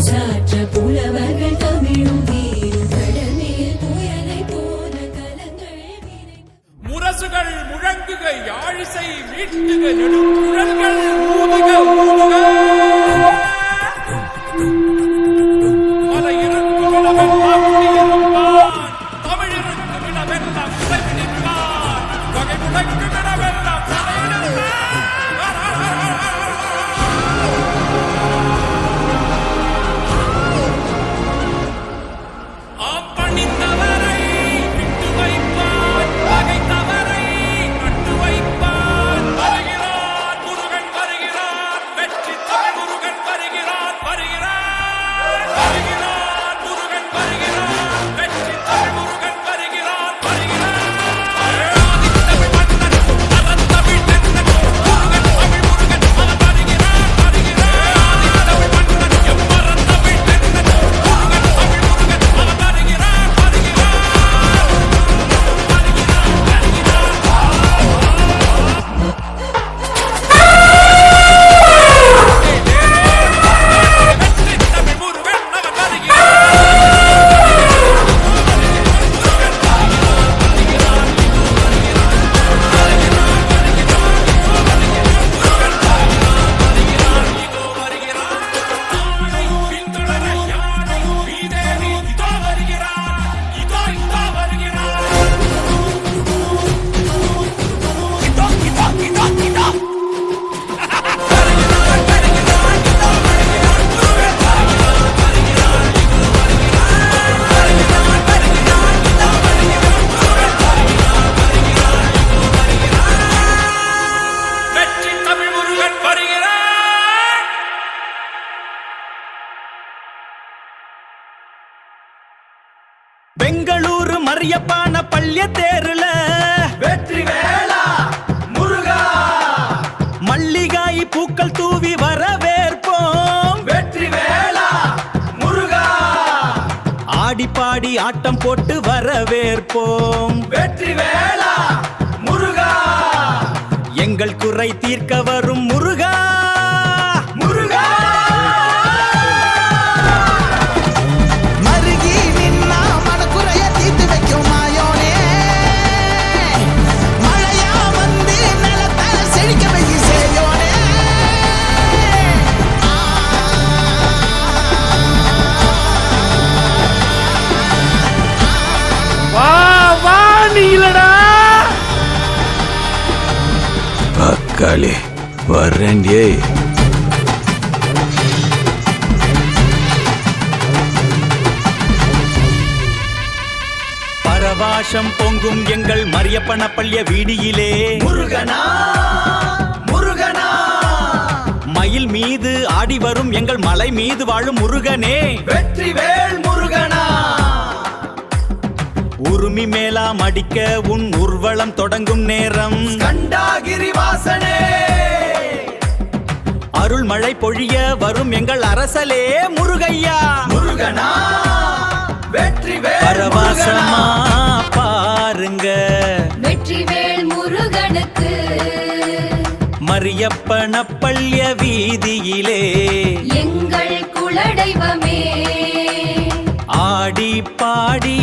பறைசாற்ற புலவர்கள் தமிழும் வீரும் கடலில் புயலை போல கலங்கள் முரசுகள் முழங்குக யாழிசை மீட்டுக நெடுங்குழல்கள் ஊதுக ஊதுக பெங்களூரு மரியப்பான பள்ளிய தேருல வெற்றி வேளா முருகா மல்லிகாய் பூக்கள் தூவி வரவேற்போம். வெற்றி வேளா முருகா ஆடி பாடி ஆட்டம் போட்டு வரவேற்போம். வெற்றி வேளா முருகா எங்கள் குறை தீர்க்க வரும் முருகா முருகா காளி வர்றேன்டியே. பரவாசம் பொங்கும் எங்கள் மரியப்பன பள்ளிய வீடியிலே முருகனா முருகனா மயில் மீது ஆடி வரும் எங்கள் மலை மீது வாழும் முருகனே. வெற்றி வேள் முருகனா உருமி மேலாம் அடிக்க உன் ஊர்வலம் தொடங்கும் நேரம் கண்டாகிரி வாசனே அருள் மழை பொழிய வரும் எங்கள் அரசலே முருகையா. முருகனா வெற்றி வேள் பரவாசமா பாருங்க வெற்றிவேல் முருகனுக்கு மரியப்பன பள்ளிய வீதியிலே எங்கள் குலதெய்வமே ஆடி பாடி